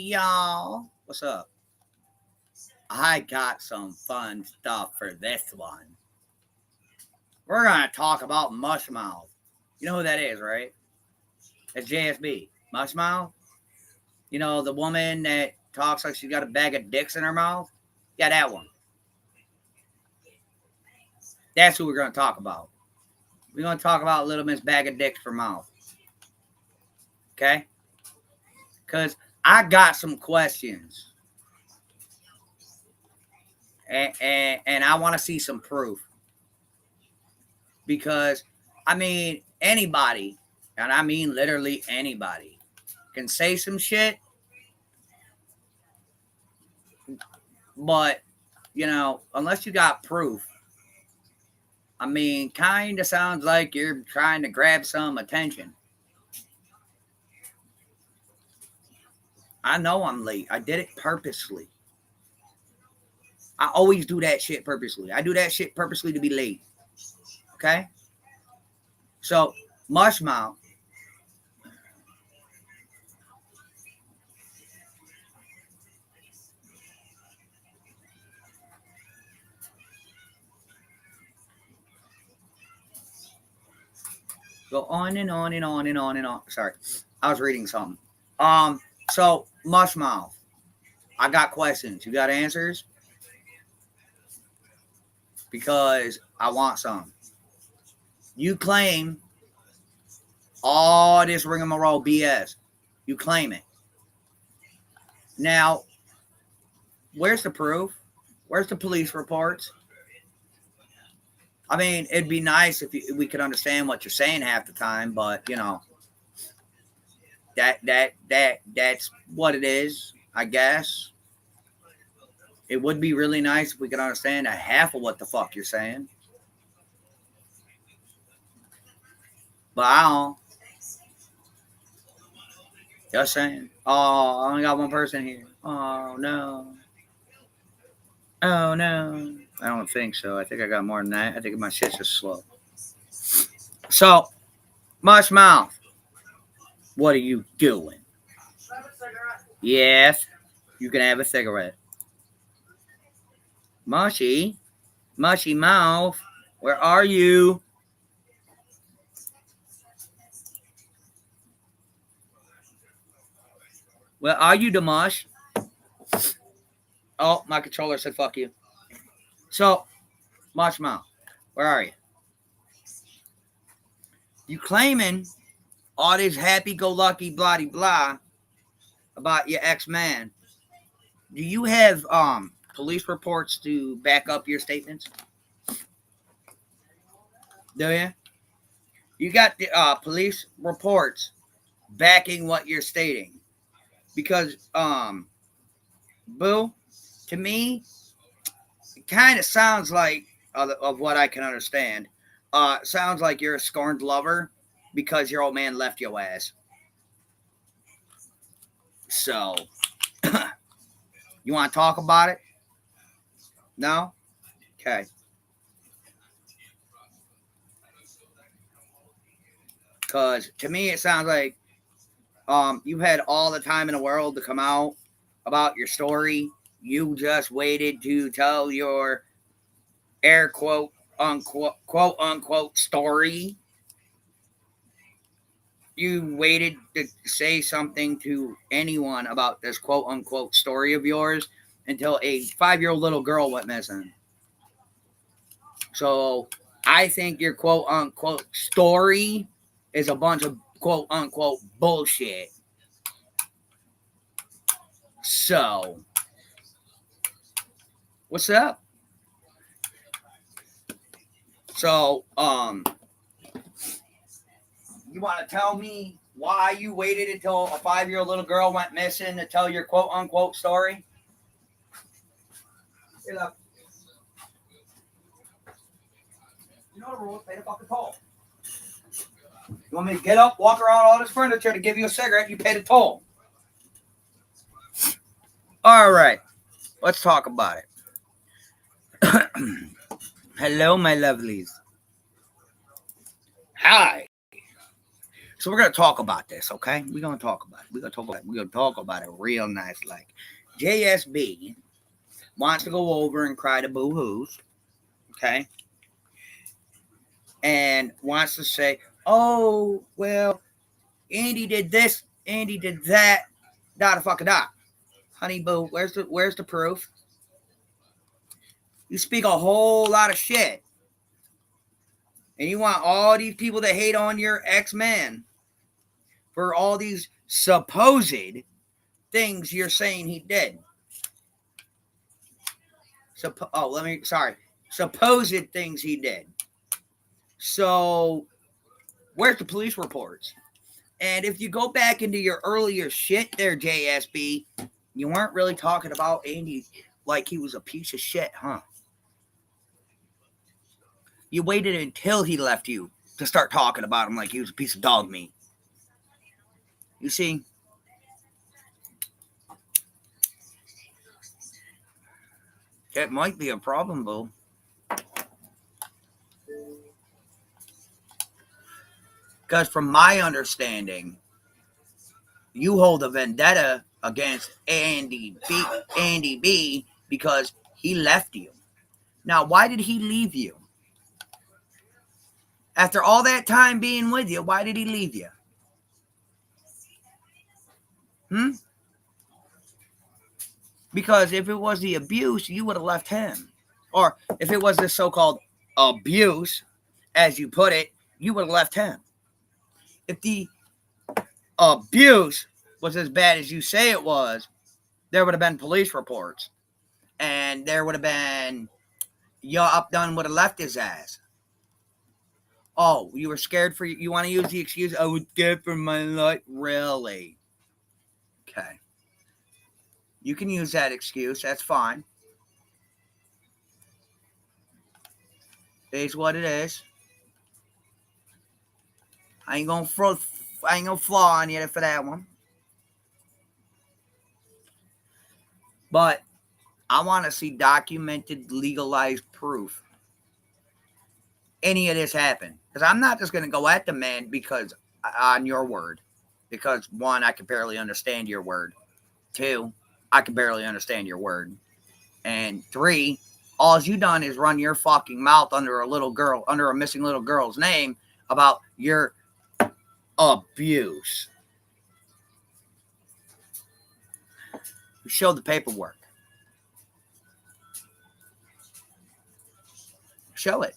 y'all. What's up? I got some fun stuff for this one. We're going to talk about Mush Mouth. You know who that is, right? It's JSB. Mush Mouth? You know, the woman that talks like she's got a bag of dicks in her mouth? Yeah, that one. That's who we're going to talk about. We're going to talk about Little Miss Bag of Dicks for Mouth. Okay? Because I got some questions. And I want to see some proof. Because, I mean, anybody, and I mean literally anybody, can say some shit. But, you know, unless you got proof, I mean, kind of sounds like you're trying to grab some attention. I know I'm late. I did it purposely. I always do that shit purposely. I do that shit purposely to be late. Okay? So, Mush Mouth. Go on and on and on and on and on. Sorry. I was reading something. So, Mush Mouth. I got questions. You got answers? Because I want some. You claim all this rigmarole BS. You claim it. Now, where's the proof? Where's the police reports? I mean, it'd be nice if we could understand what you're saying half the time, but you know, that's what it is, I guess. It would be really nice if we could understand a half of what the fuck you're saying. But I don't. Just saying. Oh, I only got one person here. Oh, no. Oh, no. I don't think so. I think I got more than that. I think my shit's just slow. So, Mush Mouth, what are you doing? Yes, you can have a cigarette. Mushy Mouth, where are you? Where are you, Damash? Oh, my controller said fuck you. So, Mush Mouth, where are you? You claiming all this happy-go-lucky blah-de-blah about your ex-man. Do you have police reports to back up your statements? Do you? You got the police reports backing what you're stating. Because, Boo, to me, it kind of sounds like, of what I can understand, sounds like you're a scorned lover because your old man left your ass. So, you want to talk about it? No? Okay. Because to me, it sounds like you had all the time in the world to come out about your story. You just waited to tell your air quote unquote story. You waited to say something to anyone about this quote unquote story of yours until a 5-year-old little girl went missing. So I think your quote unquote story is a bunch of quote unquote bullshit. So, what's up? So, you want to tell me why you waited until a 5-year-old little girl went missing to tell your quote unquote story? Hey, look. You know the rules, pay the fucking toll. You want me to get up, walk around all this furniture to give you a cigarette, you pay the toll. All right, let's talk about it. Hello, my lovelies. Hi. So we're gonna talk about this, okay? We're gonna talk about it. We're gonna talk about it real nice. Like JSB wants to go over and cry to boo-hoos, okay? And wants to say, oh, well, Andy did this, Andy did that, da fucking da. Honey boo, where's the proof? You speak a whole lot of shit. And you want all these people to hate on your ex-man for all these supposed things you're saying he did. Supposed things he did. So, where's the police reports? And if you go back into your earlier shit there, JSB, you weren't really talking about Andy like he was a piece of shit, huh? You waited until he left you to start talking about him like he was a piece of dog meat. You see? That might be a problem, boo. Because from my understanding, you hold a vendetta against Andy B because he left you. Now, why did he leave you? After all that time being with you, why did he leave you? Because if it was the abuse, you would have left him. Or if it was the so-called abuse, as you put it, you would have left him. If the abuse was as bad as you say it was, there would have been police reports. And there would have been, Done would have left his ass. Oh, you were scared for, you want to use the excuse, I was scared for my life. Really? Okay. You can use that excuse. That's fine. It is what it is. I ain't gonna flaw on you for that one. But I want to see documented, legalized proof any of this happened. Because I'm not just going to go at the man because on your word. Because, one, I can barely understand your word. Two, I can barely understand your word. And three, all you done is run your fucking mouth under a missing little girl's name about your abuse. You showed the paperwork. Show it.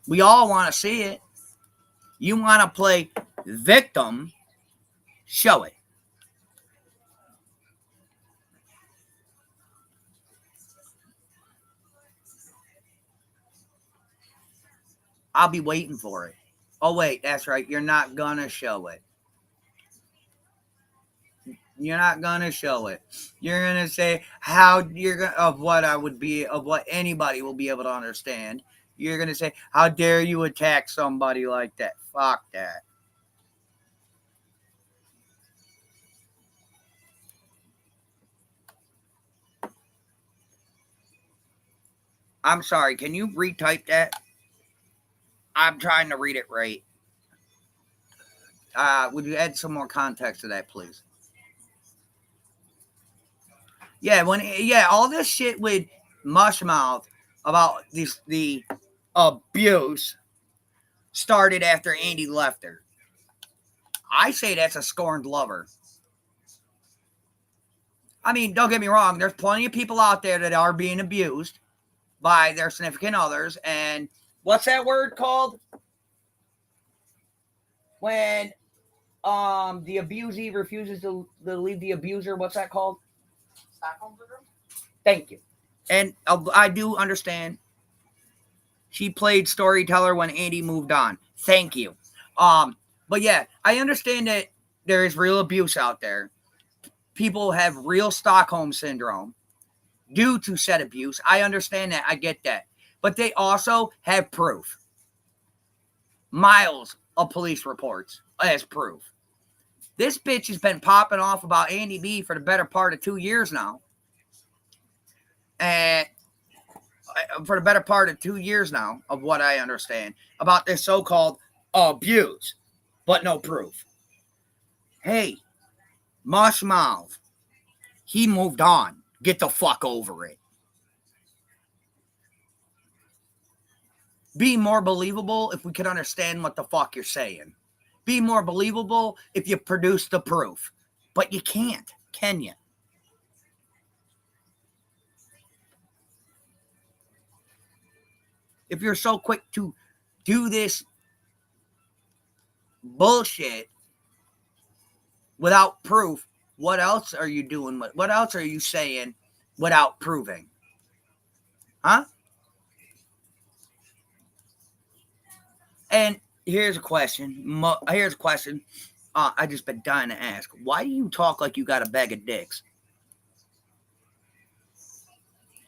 We all want to see it. You want to play victim, show it. I'll be waiting for it. Oh, wait, that's right. You're not going to show it. You're not going to show it. You're going to say of what anybody will be able to understand. You're going to say, how dare you attack somebody like that? Fuck that. I'm sorry. Can you retype that? I'm trying to read it right. Would you add some more context to that, please? Yeah, all this shit with Mush Mouth about the abuse started after Andy left her. I say that's a scorned lover. I mean, don't get me wrong. There's plenty of people out there that are being abused by their significant others. And what's that word called? When the abusee refuses to leave the abuser, what's that called? Stockholm syndrome? Thank you. And I do understand. She played storyteller when Andy moved on. Thank you. But yeah, I understand that there is real abuse out there. People have real Stockholm syndrome due to said abuse. I understand that. I get that. But they also have proof. Miles of police reports as proof. This bitch has been popping off about Andy B for the better part of 2 years now. And for the better part of 2 years now, of what I understand, about this so-called abuse, but no proof. Hey, Mush Mouth, he moved on. Get the fuck over it. Be more believable if we could understand what the fuck you're saying. Be more believable if you produce the proof. But you can't, can you? If you're so quick to do this bullshit without proof, what else are you doing? What else are you saying without proving? Huh? And here's a question. I just been dying to ask. Why do you talk like you got a bag of dicks?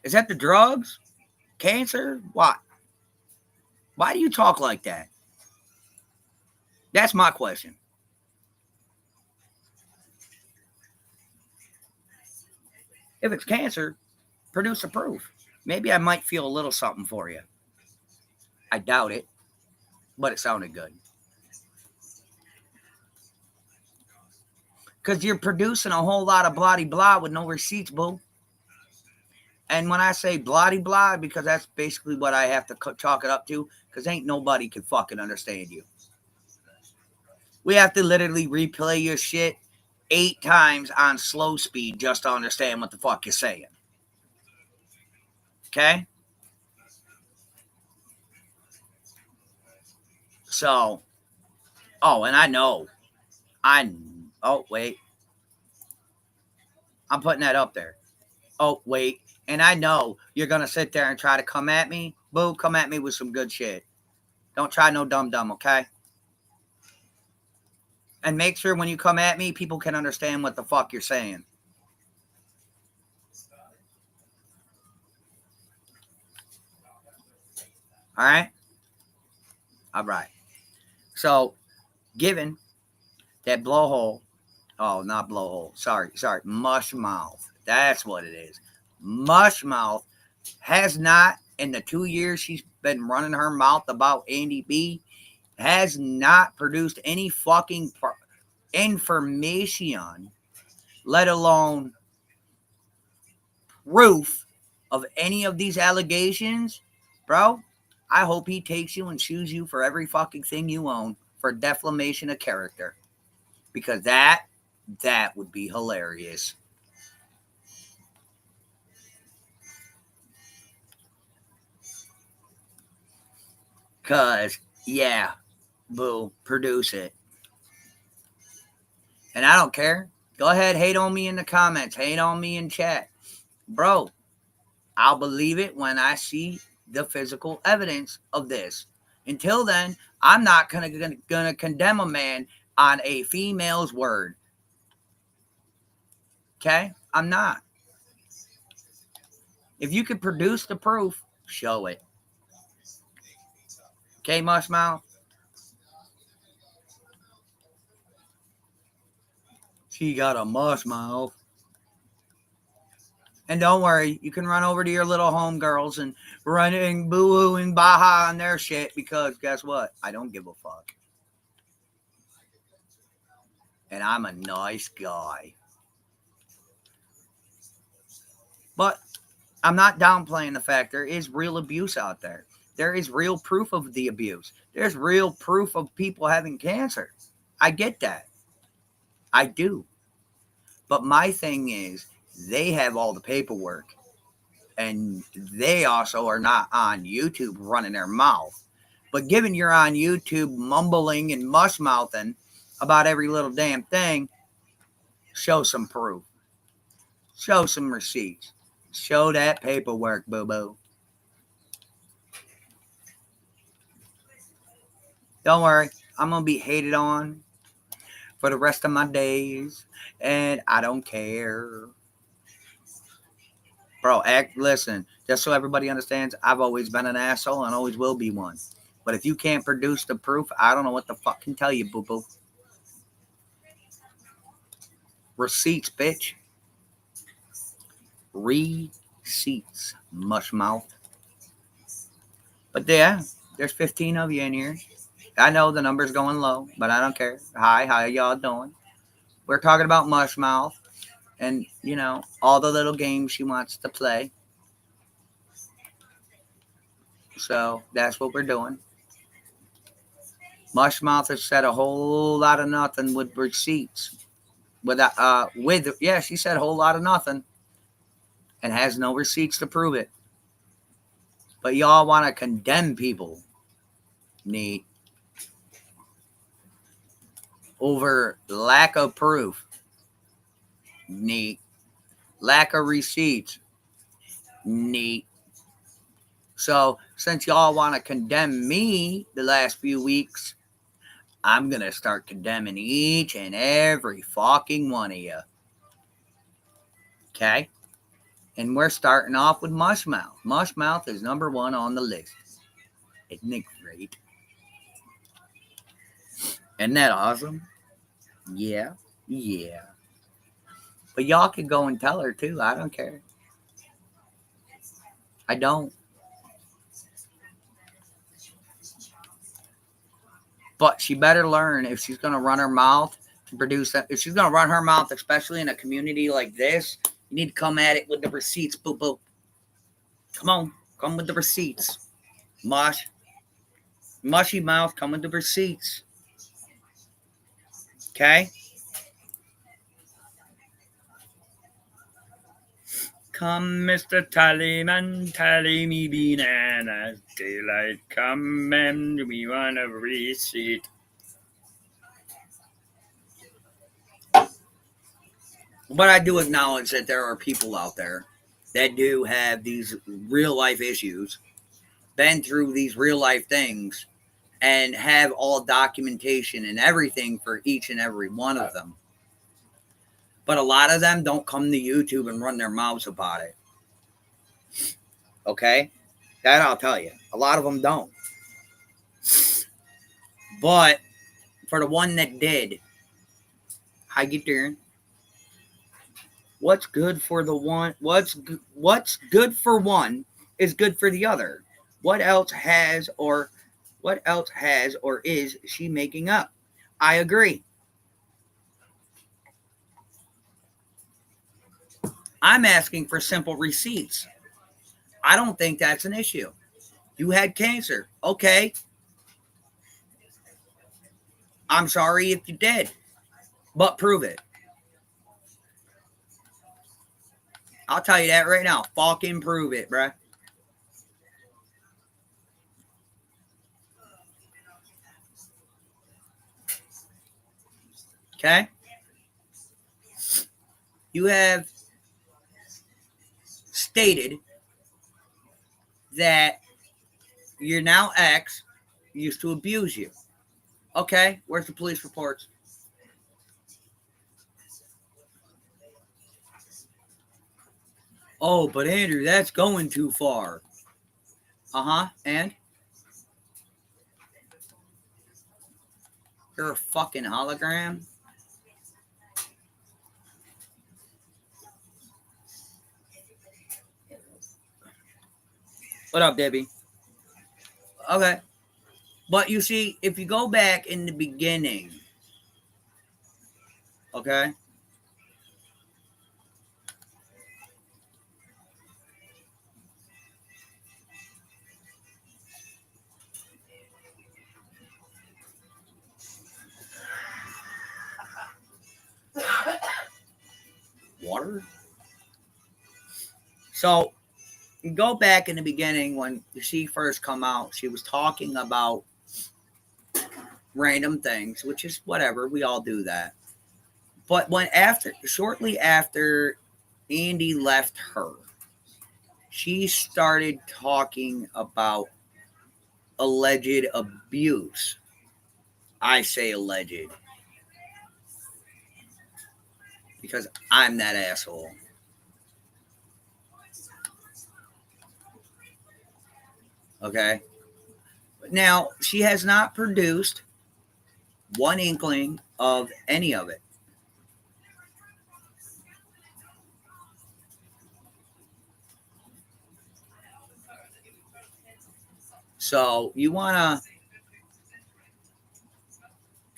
Is that the drugs? Cancer? What? Why do you talk like that? That's my question. If it's cancer, produce the proof. Maybe I might feel a little something for you. I doubt it, but it sounded good. Because you're producing a whole lot of blah-de-blah with no receipts, boo. And when I say blah-de-blah, because that's basically what I have to chalk it up to, because ain't nobody can fucking understand you. We have to literally replay your shit 8 times on slow speed just to understand what the fuck you're saying. Okay? So, and I know. Oh, wait. I'm putting that up there. Oh, wait. And I know you're going to sit there and try to come at me. Boo, come at me with some good shit. Don't try no dumb, okay? And make sure when you come at me, people can understand what the fuck you're saying. All right? All right. So, given that blowhole, not blowhole, sorry, Mush Mouth. That's what it is. Mush Mouth has not, in the 2 years she's been running her mouth about Andy B, has not produced any fucking information, let alone proof of any of these allegations. Bro, I hope he takes you and sues you for every fucking thing you own for defamation of character. Because that would be hilarious. Because, yeah, boo, produce it. And I don't care. Go ahead, hate on me in the comments. Hate on me in chat. Bro, I'll believe it when I see the physical evidence of this. Until then, I'm not gonna condemn a man on a female's word. Okay? I'm not. If you could produce the proof, show it. Okay, Mush Mouth? She got a mush mouth. And don't worry, you can run over to your little homegirls and run and boo-hoo and baha on their shit, because guess what? I don't give a fuck. And I'm a nice guy. But I'm not downplaying the fact there is real abuse out there. There is real proof of the abuse. There's real proof of people having cancer. I get that. I do. But my thing is, they have all the paperwork. And they also are not on YouTube running their mouth. But given you're on YouTube mumbling and mush-mouthing about every little damn thing, show some proof. Show some receipts. Show that paperwork, boo-boo. Don't worry, I'm going to be hated on for the rest of my days, and I don't care. Bro, listen, just so everybody understands, I've always been an asshole and always will be one. But if you can't produce the proof, I don't know what the fuck can tell you, boo-boo. Receipts, bitch. Receipts, mush mouth. But yeah, there's 15 of you in here. I know the number's going low, but I don't care. Hi, how y'all doing? We're talking about Mush Mouth and, you know, all the little games she wants to play. So that's what we're doing. Mush Mouth has said a whole lot of nothing with receipts. She said a whole lot of nothing and has no receipts to prove it. But y'all want to condemn people. Neat. Over lack of proof. Neat. Lack of receipts. Neat. So, since y'all want to condemn me the last few weeks, I'm going to start condemning each and every fucking one of you. Okay? And we're starting off with Mush Mouth. Mush Mouth is number 1 on the list. Isn't it great? Isn't that awesome? Yeah. Yeah. But y'all can go and tell her too. I don't care. I don't. But she better learn if she's going to run her mouth to produce that. If she's going to run her mouth, especially in a community like this, you need to come at it with the receipts. Boop, boop. Come on. Come with the receipts. Mushy mouth, come with the receipts. Okay? Come, Mr. Tallyman, tally me bananas. Daylight come and we want a receipt. But I do acknowledge that there are people out there that do have these real life issues, been through these real life things, and have all documentation and everything for each and every one of them. But a lot of them don't come to YouTube and run their mouths about it. Okay? That I'll tell you. A lot of them don't. But for the one that did, how you doing? What's good for the one? What's good for one is good for the other. What else has or is she making up? I agree. I'm asking for simple receipts. I don't think that's an issue. You had cancer. Okay. I'm sorry if you did, but prove it. I'll tell you that right now. Fucking prove it, bruh. Okay? You have stated that your now ex used to abuse you. Okay, where's the police reports? Oh, but Andrew, that's going too far. And? You're a fucking hologram? What up, Debbie? Okay. But you see, if you go back in the beginning, okay? Water? So, you go back in the beginning when she first come out, she was talking about random things, which is whatever. We all do that. But shortly after Andy left her, she started talking about alleged abuse. I say alleged because I'm that asshole. Okay. Now, she has not produced one inkling of any of it. So you want to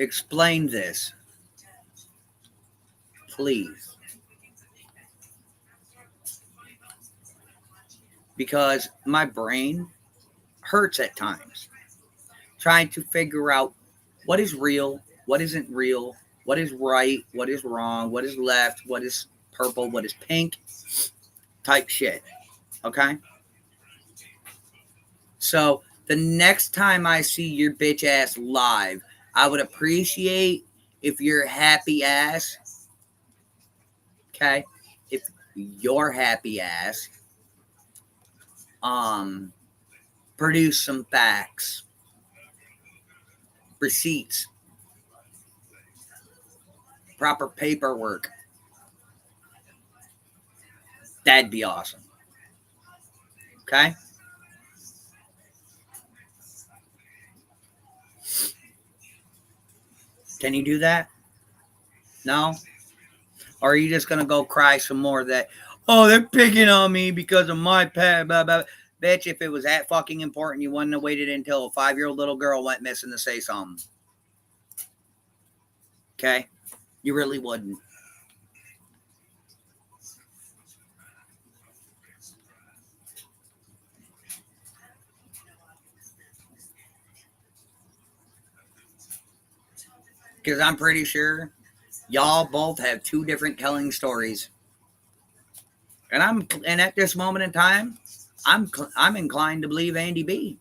explain this, please. Because my brain hurts at times trying to figure out what is real, what isn't real, what is right, what is wrong, what is left, what is purple, what is pink, type shit. Okay? So the next time I see your bitch ass live, I would appreciate if your happy ass, okay, if your happy ass, produce some facts, receipts, proper paperwork. That'd be awesome. Okay? Can you do that? No? Or are you just going to go cry some more that, oh, they're picking on me because of my pet, blah, blah. Bitch, if it was that fucking important, you wouldn't have waited until a 5-year-old little girl went missing to say something. Okay? You really wouldn't. Because I'm pretty sure y'all both have two different telling stories. And at this moment in time, I'm inclined to believe Andy B.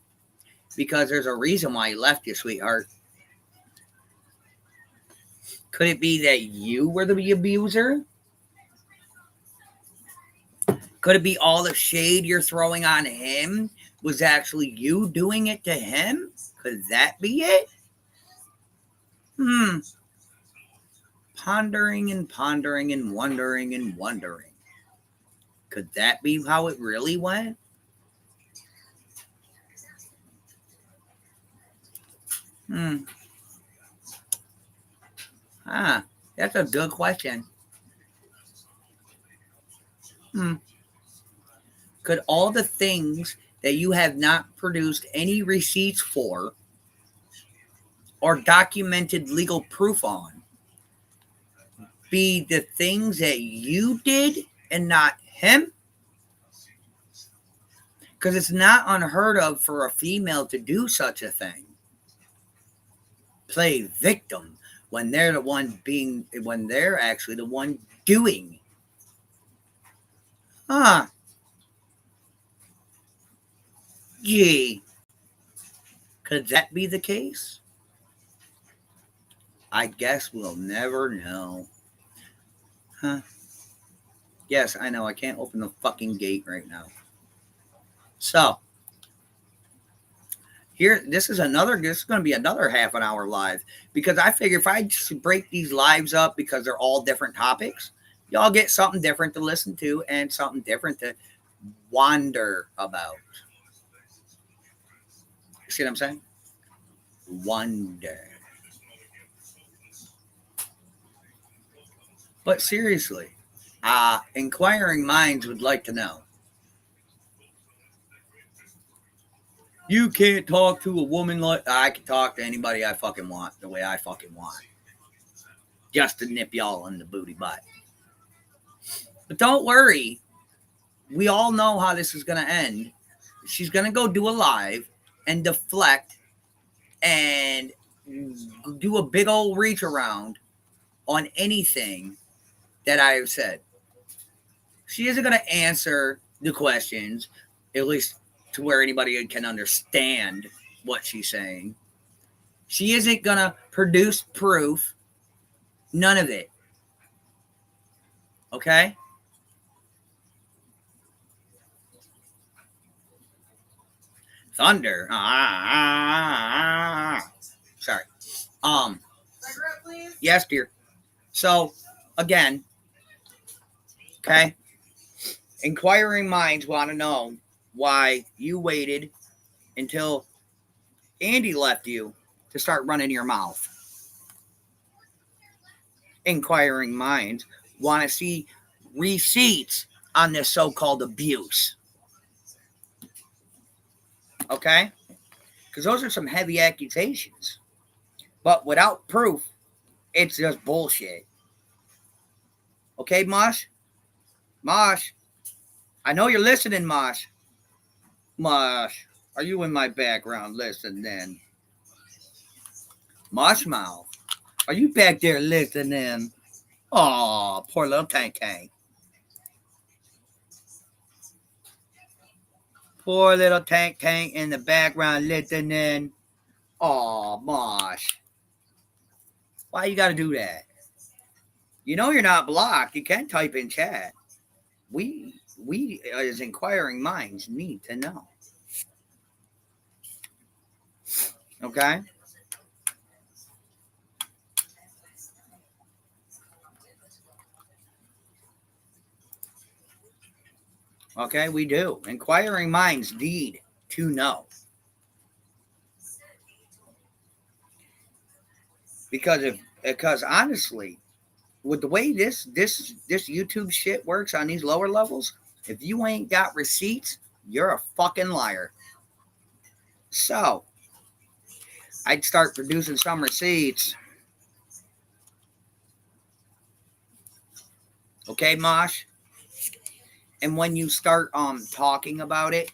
Because there's a reason why he left you, sweetheart. Could it be that you were the abuser? Could it be all the shade you're throwing on him was actually you doing it to him? Could that be it? Pondering and pondering and wondering and wondering. Could that be how it really went? That's a good question. Could all the things that you have not produced any receipts for or documented legal proof on be the things that you did and not him? Because it's not unheard of for a female to do such a thing. Play victim when they're actually the one doing. Gee. Could that be the case? I guess we'll never know. Yes, I know. I can't open the fucking gate right now. So, this is going to be another half an hour live. Because I figure if I just break these lives up because they're all different topics, y'all get something different to listen to and something different to wonder about. You see what I'm saying? Wonder. But seriously, inquiring minds would like to know. You can't talk to a woman like I can talk to anybody I fucking want the way I fucking want. Just to nip y'all in the booty butt. But don't worry. We all know how this is going to end. She's going to go do a live and deflect and do a big old reach around on anything that I have said. She isn't going to answer the questions, at least to where anybody can understand what she's saying. She isn't going to produce proof. None of it. Okay? Thunder. Sorry. Cigarette, please? Yes, dear. So, again, okay? Inquiring minds want to know why you waited until Andy left you to start running your mouth. Inquiring minds want to see receipts on this so-called abuse. Okay? Because those are some heavy accusations. But without proof, it's just bullshit. Okay, Mosh? Mosh? I know you're listening, Mosh. Mosh, are you in my background listening? Mosh Mouth, are you back there listening? Aw, poor little Tank Tank. Poor little Tank Tank in the background listening. Aw, Mosh. Why you gotta do that? You know you're not blocked. You can type in chat. We as inquiring minds need to know. Okay? Okay, we do. Inquiring minds need to know. Because honestly, with the way this YouTube shit works on these lower levels, if you ain't got receipts, you're a fucking liar. So, I'd start producing some receipts. Okay, Mosh? And when you start talking about it,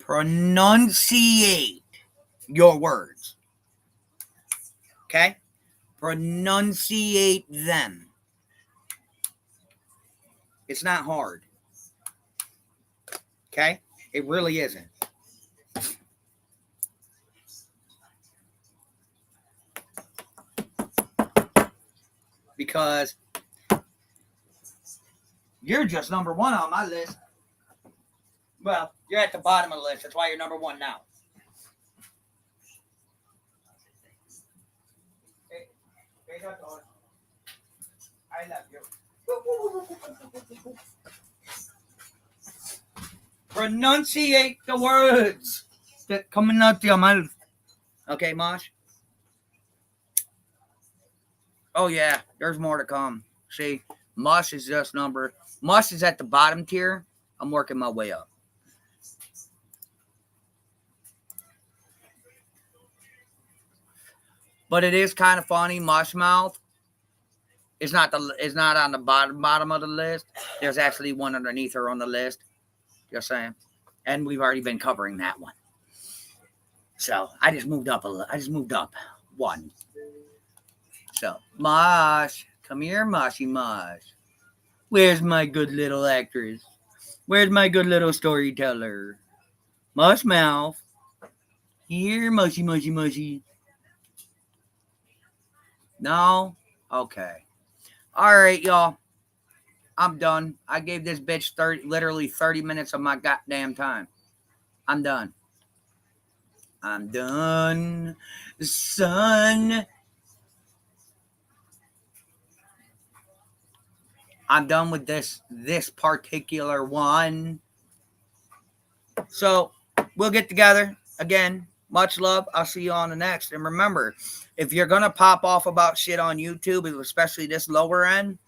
pronunciate your words. Okay? Pronunciate them. It's not hard. Okay? It really isn't. Because you're just number one on my list. Well, you're at the bottom of the list. That's why you're number one now. Hey, I love you. Pronunciate the words that coming out your mouth. Okay, Mosh? Oh, yeah. There's more to come. See, Mush is just Mush is at the bottom tier. I'm working my way up. But it is kind of funny. Mush Mouth is not on the bottom of the list. There's actually one underneath her on the list. Just saying. And we've already been covering that one. So I just moved up one. So Mush, come here, Mushy Mush. Where's my good little actress? Where's my good little storyteller? Mush Mouth. Here, mushy, mushy, mushy. No? Okay. All right, y'all. I'm done. I gave this bitch literally 30 minutes of my goddamn time. I'm done. I'm done, son. I'm done with this particular one. So we'll get together again. Much love. I'll see you on the next. And remember, if you're going to pop off about shit on YouTube, especially this lower end,